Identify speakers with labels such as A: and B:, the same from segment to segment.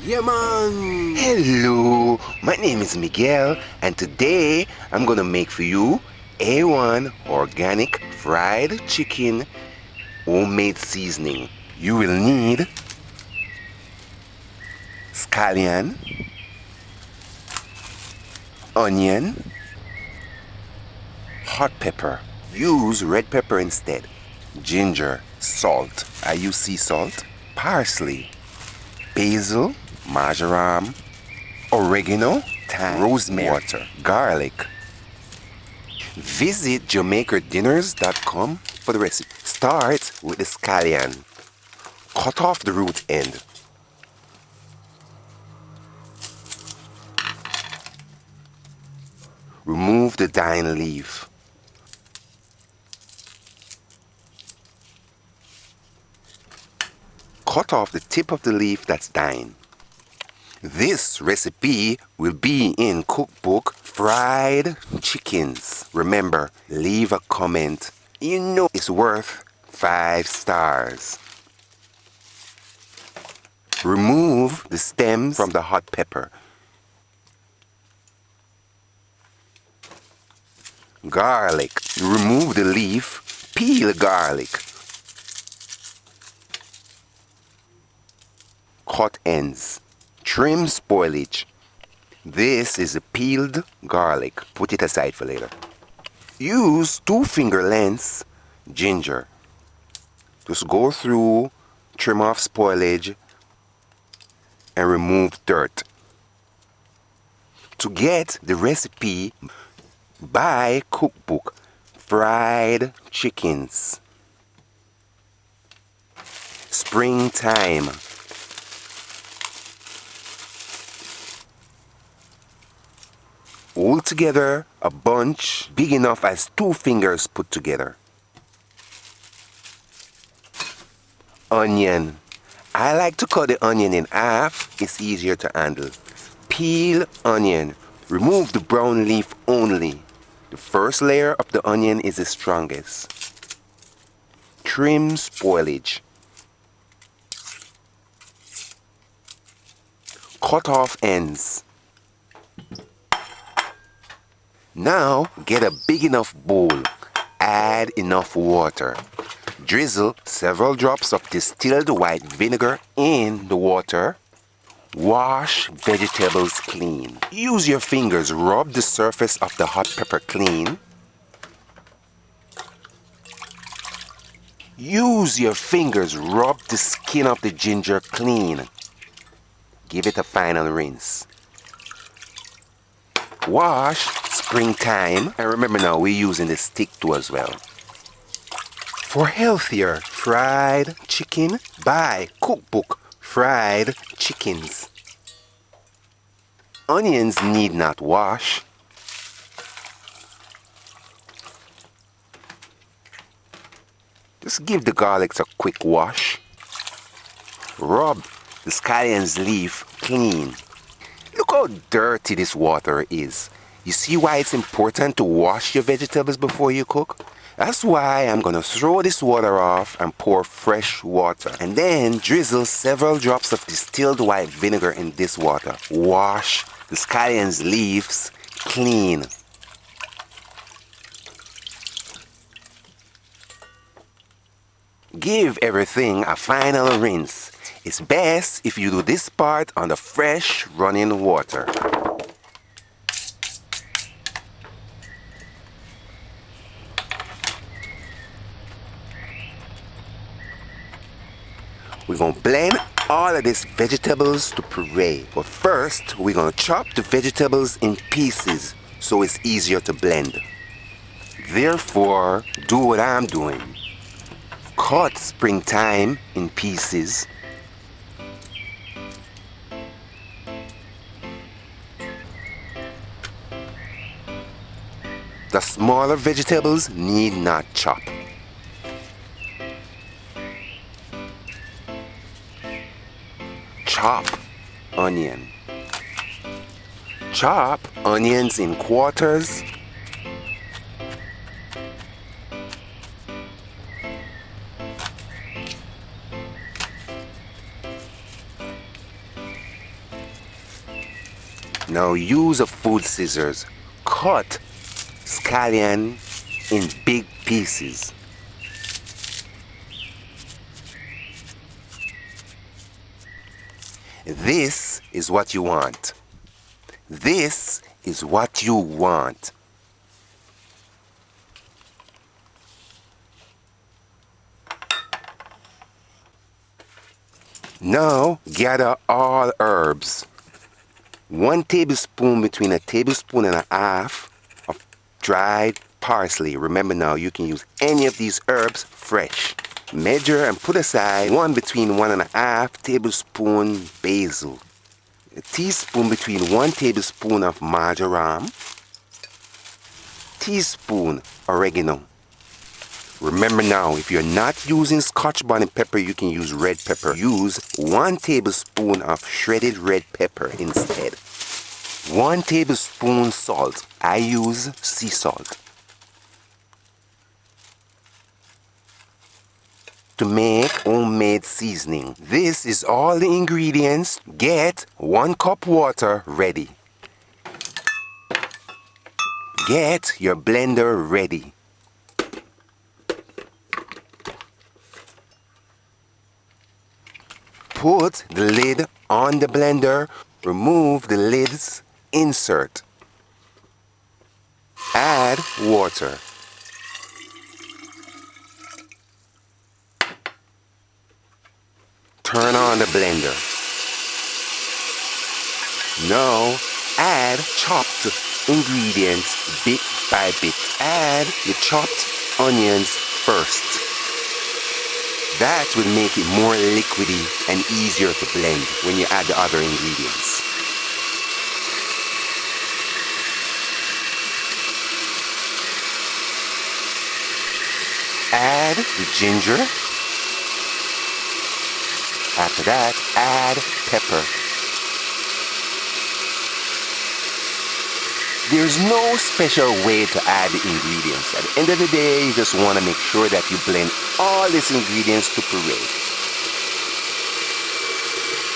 A: Yeah, man.
B: Hello, my name is Miguel, and today I'm gonna make for you A-1 organic fried chicken homemade seasoning. You will need scallion, onion, hot pepper. Use red pepper instead. Ginger, salt. I use sea salt. Parsley, basil, marjoram, oregano, thyme, rosemary, water, garlic. Visit JamaicanDinners.com for the recipe. Start with the scallion. Cut off the root end. Remove the dying leaf. Cut off the tip of the leaf that's dying. This recipe will be in Cookbook Fried Chickens. Remember, leave a comment. You know it's worth 5 stars. Remove the stems from the hot pepper. Garlic. Remove the leaf. Peel garlic. Cut ends. Trim spoilage. This is a peeled garlic. Put it aside for later. Use 2-finger lengths ginger. Just go through, trim off spoilage, and remove dirt. To get the recipe, buy Cookbook Fried Chickens. Springtime. All together, a bunch big enough as 2 fingers put together. Onion. I like to cut the onion in half. It's easier to handle. Peel onion. Remove the brown leaf only. The first layer of the onion is the strongest. Trim spoilage. Cut off ends. Now get a big enough bowl. Add enough water. Drizzle several drops of distilled white vinegar in the water. Wash vegetables clean. Use your fingers, rub the surface of the hot pepper clean. Use your fingers, rub the skin of the ginger clean. Give it a final rinse. Wash springtime, and remember now we're using the stick too as well. For healthier fried chicken, buy Cookbook Fried Chickens. Onions need not wash. Just give the garlics a quick wash. Rub the scallion's leaf clean. Look how dirty this water is. You see why it's important to wash your vegetables before you cook? That's why I'm gonna throw this water off and pour fresh water. And then drizzle several drops of distilled white vinegar in this water. Wash the scallion's leaves clean. Give everything a final rinse. It's best if you do this part on the fresh running water. We're going to blend all of these vegetables to puree. But first, we're going to chop the vegetables in pieces so it's easier to blend. Therefore, do what I'm doing. Cut springtime in pieces. The smaller vegetables need not chop. Chop onion. Chop onions in quarters. Now use a food scissors. Cut scallion in big pieces. This is what you want. This is what you want. Now gather all herbs. 1 tablespoon between a tablespoon and a half of dried parsley. Remember now, you can use any of these herbs fresh. Measure and put aside 1 between 1.5 tablespoon basil. A teaspoon between 1 tablespoon of marjoram. Teaspoon oregano. Remember now, if you're not using Scotch bonnet pepper, you can use red pepper. Use 1 tablespoon of shredded red pepper instead. 1 tablespoon salt. I use sea salt. To make homemade seasoning. This is all the ingredients. Get 1 cup water ready. Get your blender ready. Put the lid on the blender. Remove the lid's insert. Add water. Turn on the blender. Now add chopped ingredients bit by bit. Add the chopped onions first. That will make it more liquidy and easier to blend when you add the other ingredients. Add the ginger. After that, add pepper. There's no special way to add the ingredients. At the end of the day, you just want to make sure that you blend all these ingredients to puree.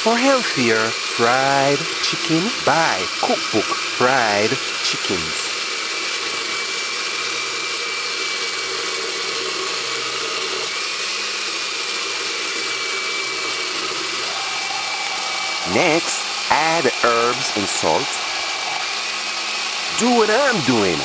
B: For healthier fried chicken, buy Cookbook fried chickens. Next, add herbs and salt. Do what I'm doing.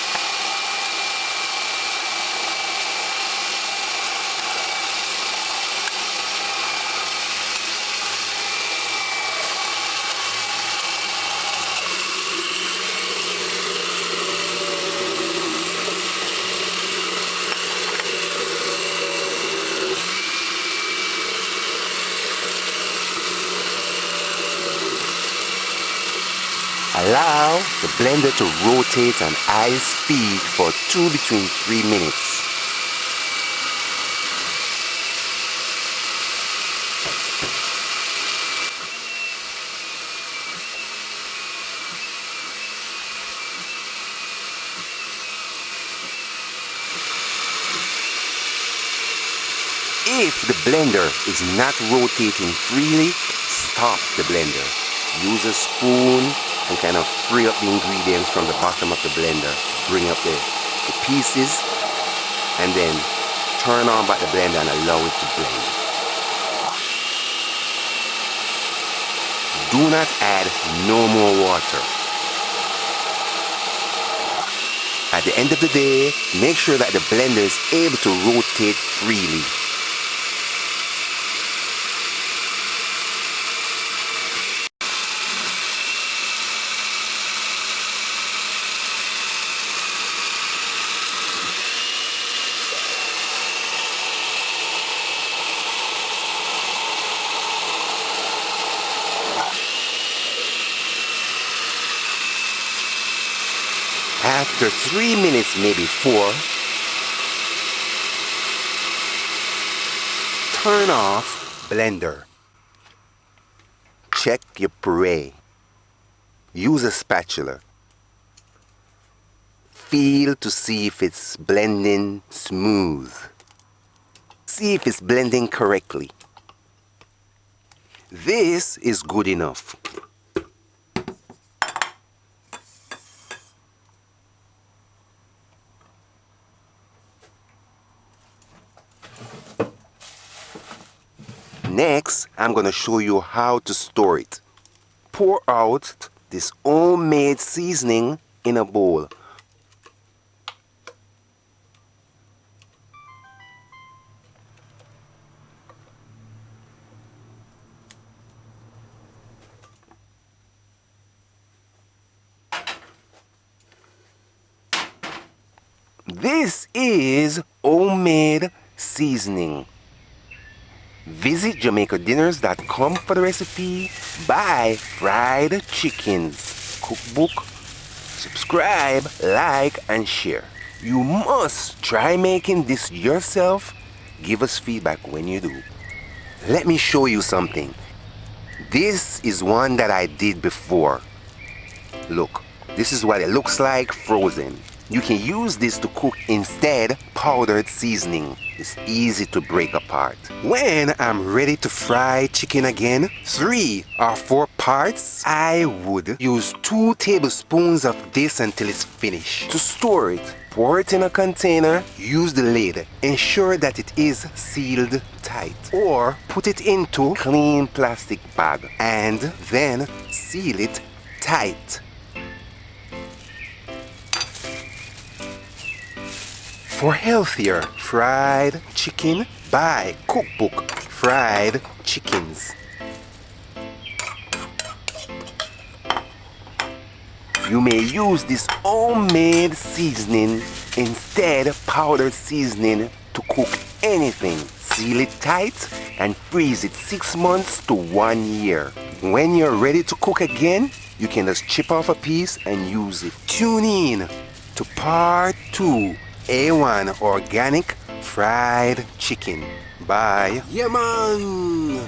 B: Allow the blender to rotate on high speed for between 3 minutes. If the blender is not rotating freely, stop the blender. Use a spoon and kind of free up the ingredients from the bottom of the blender. Bring up the pieces and then turn on back the blender and allow it to blend. Do not add no more water. At the end of the day, make sure that the blender is able to rotate freely. After 3 minutes, maybe 4, turn off blender. Check your puree. Use a spatula. Feel to see if it's blending smooth. See if it's blending correctly. This is good enough. Next, I'm gonna show you how to store it. Pour out this homemade seasoning in a bowl. This is homemade seasoning. Visit JamaicaDinners.com for the recipe. Buy fried chickens cookbook. Subscribe, like, and share. You must try making this yourself. Give us feedback when you do. Let me show you something. This is one that I did before. Look, this is what it looks like frozen. You can use this to cook instead powdered seasoning. It's easy to break apart. When I'm ready to fry chicken again, 3 or 4 parts, I would use 2 tablespoons of this until it's finished. To store it, pour it in a container, use the lid, ensure that it is sealed tight, or put it into clean plastic bag and then seal it tight. For healthier fried chicken, buy Cookbook fried chickens. You may use this homemade seasoning instead of powdered seasoning to cook anything. Seal it tight and freeze it 6 months to 1 year. When you're ready to cook again, you can just chip off a piece and use it. Tune in to part 2. A-1 organic fried chicken. Bye. Yeah, man.